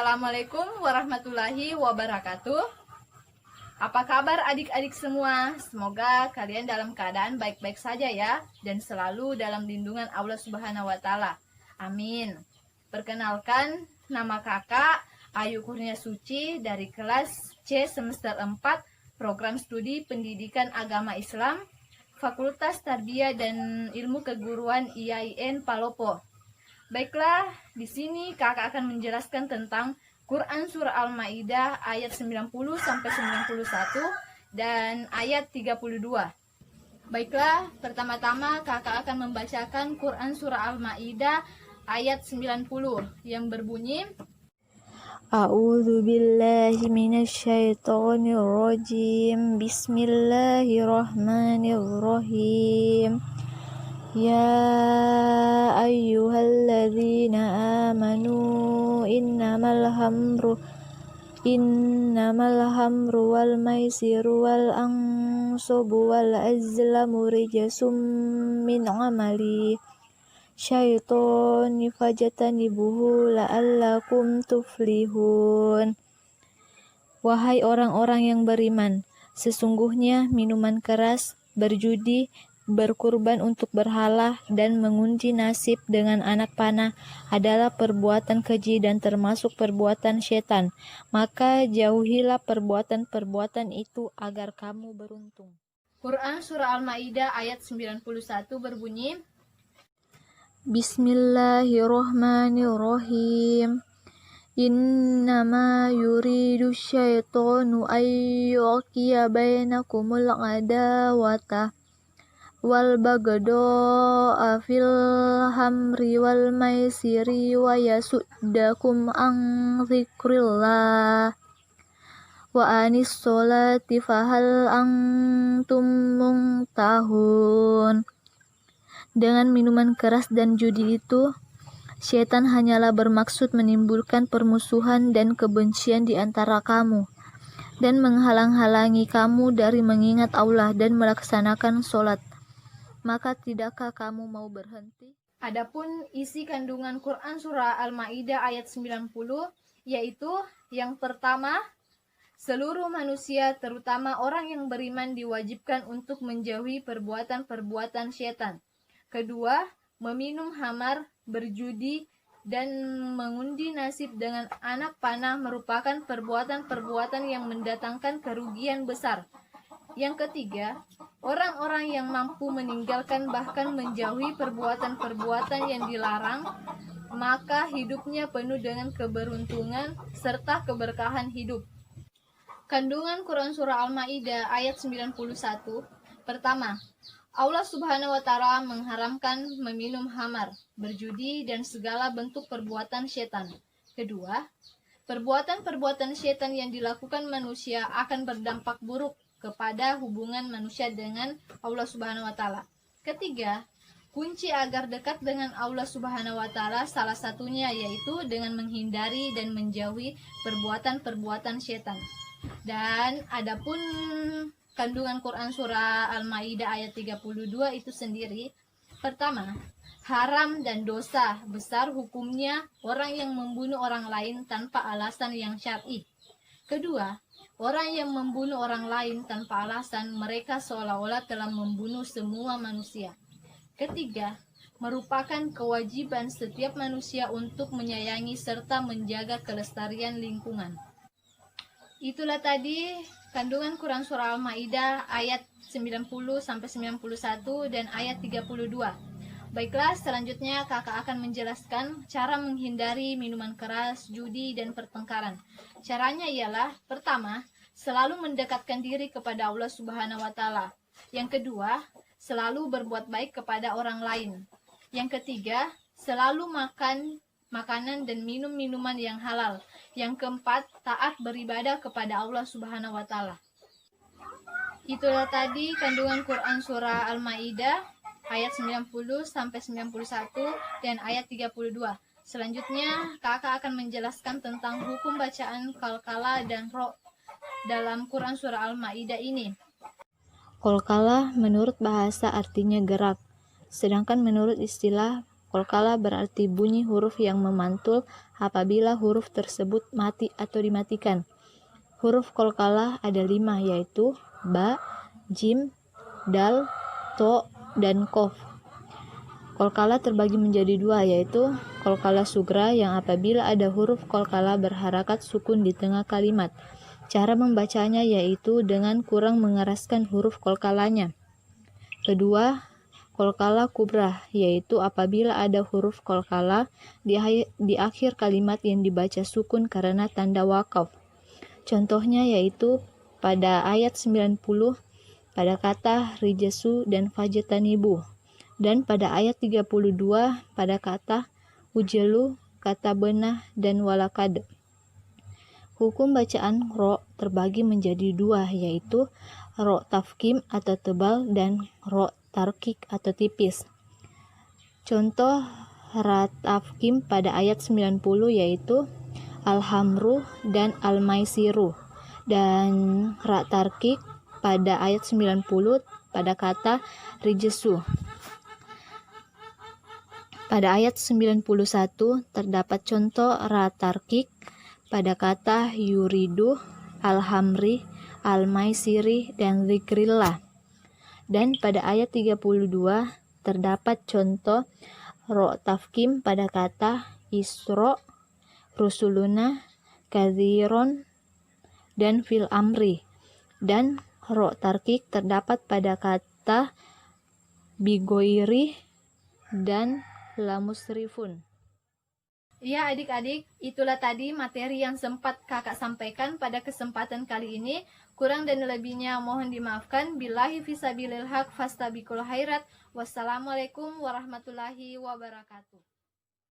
Assalamualaikum warahmatullahi wabarakatuh. Apa kabar adik-adik semua? Semoga kalian dalam keadaan baik-baik saja ya, dan selalu dalam lindungan Allah Subhanahu wa Ta'ala. Amin. Perkenalkan, nama kakak Ayu Kurnia Suci dari kelas C semester 4, program studi Pendidikan Agama Islam, Fakultas Tarbiyah dan Ilmu Keguruan IAIN Palopo. Baiklah, di sini kakak akan menjelaskan tentang Quran Surah Al-Maidah ayat 90 sampai 91 dan ayat 32. Baiklah, pertama-tama kakak akan membacakan Quran Surah Al-Maidah ayat 90 yang berbunyi, A'udzu billahi minasyaitonir rajim. Bismillahirrahmanirrahim. Ya ayyuhalladzina amanu innamal hamru wal maisiru wal ansabu wal azlamu rijsum min amali syaitoni fajtanibuhu la'allakum tuflihun. Wahai orang-orang yang beriman, sesungguhnya minuman keras, berjudi, berkurban untuk berhala, dan mengundi nasib dengan anak panah adalah perbuatan keji dan termasuk perbuatan syaitan. Maka jauhilah perbuatan-perbuatan itu agar kamu beruntung. Quran Surah Al-Maidah ayat 91 berbunyi, Bismillahirrahmanirrahim. Innama yuridu syaitanu ayyuqiya bainakumul adawata wal baghdha'a fil hamri wal maisiri wa yasuddakum an dzikrillah wa anis sholati fahal antum muntahun. Dengan minuman keras dan judi itu, syaitan hanyalah bermaksud menimbulkan permusuhan dan kebencian di antara kamu, dan menghalang-halangi kamu dari mengingat Allah dan melaksanakan sholat. Maka tidakkah kamu mau berhenti? Adapun isi kandungan Quran Surah Al-Maidah ayat 90, yaitu yang pertama, seluruh manusia terutama orang yang beriman diwajibkan untuk menjauhi perbuatan-perbuatan syaitan. Kedua, meminum khamar, berjudi, dan mengundi nasib dengan anak panah merupakan perbuatan-perbuatan yang mendatangkan kerugian besar. Yang ketiga, orang-orang yang mampu meninggalkan bahkan menjauhi perbuatan-perbuatan yang dilarang, maka hidupnya penuh dengan keberuntungan serta keberkahan hidup. Kandungan Quran Surah Al-Maidah ayat 91. Pertama, Allah Subhanahu wa Ta'ala mengharamkan meminum khamar, berjudi, dan segala bentuk perbuatan syaitan. Kedua, perbuatan-perbuatan syaitan yang dilakukan manusia akan berdampak buruk kepada hubungan manusia dengan Allah Subhanahu wa Ta'ala. Ketiga, kunci agar dekat dengan Allah Subhanahu wa Ta'ala salah satunya yaitu dengan menghindari dan menjauhi perbuatan-perbuatan syaitan. Dan adapun kandungan Quran Surah Al-Maidah ayat 32 itu sendiri, pertama, haram dan dosa besar hukumnya orang yang membunuh orang lain tanpa alasan yang syar'i. Kedua, orang yang membunuh orang lain tanpa alasan, mereka seolah-olah telah membunuh semua manusia. Ketiga, merupakan kewajiban setiap manusia untuk menyayangi serta menjaga kelestarian lingkungan. Itulah tadi kandungan Quran Surah Al-Maidah ayat 90-91 dan ayat 32. Baiklah, selanjutnya kakak akan menjelaskan cara menghindari minuman keras, judi, dan pertengkaran. Caranya ialah, pertama, selalu mendekatkan diri kepada Allah Subhanahu wa Ta'ala. Yang kedua, selalu berbuat baik kepada orang lain. Yang ketiga, selalu makan makanan dan minum minuman yang halal. Yang keempat, taat beribadah kepada Allah Subhanahu wa Ta'ala. Itulah tadi kandungan Quran Surah Al-Maidah ayat 90-91 dan ayat 32. Selanjutnya, kakak akan menjelaskan tentang hukum bacaan qalqalah dan ro dalam Quran Surah Al-Maidah ini. Qalqalah menurut bahasa artinya gerak, sedangkan menurut istilah Qalqalah berarti bunyi huruf yang memantul apabila huruf tersebut mati atau dimatikan. Huruf qalqalah ada 5, yaitu ba, jim, dal, to, dan qaf. Qalqalah terbagi menjadi 2, yaitu qalqalah sugra yang apabila ada huruf qalqalah berharakat sukun di tengah kalimat. Cara membacanya yaitu dengan kurang mengeraskan huruf qalqalahnya. Kedua, qalqalah kubra, yaitu apabila ada huruf qalqalah di akhir kalimat yang dibaca sukun karena tanda wakaf. Contohnya yaitu pada ayat 90 pada kata rijasu dan fajtanibu, dan pada ayat 32 pada kata ujalu, kata benah, dan walakad. Hukum bacaan ro terbagi menjadi 2, yaitu ro tafkim atau tebal dan ro tarkik atau tipis. Contoh ra tafkim pada ayat 90 yaitu alhamru dan almaisiru, dan ra tarkik pada ayat 90 pada kata rijesu. Pada ayat 91 terdapat contoh ra tarkik pada kata yuridu, alhamri, almaisiri, dan zikrillah. Dan pada ayat 32 terdapat contoh ro tafkim pada kata isro, rusuluna, kadziron, dan fil amri. Dan ro tarkik terdapat pada kata bigoiri dan lamusrifun. Ya adik-adik, itulah tadi materi yang sempat kakak sampaikan pada kesempatan kali ini. Kurang dan lebihnya mohon dimaafkan. Billahi fisabilil haq fastabiqul khairat. Wassalamualaikum warahmatullahi wabarakatuh.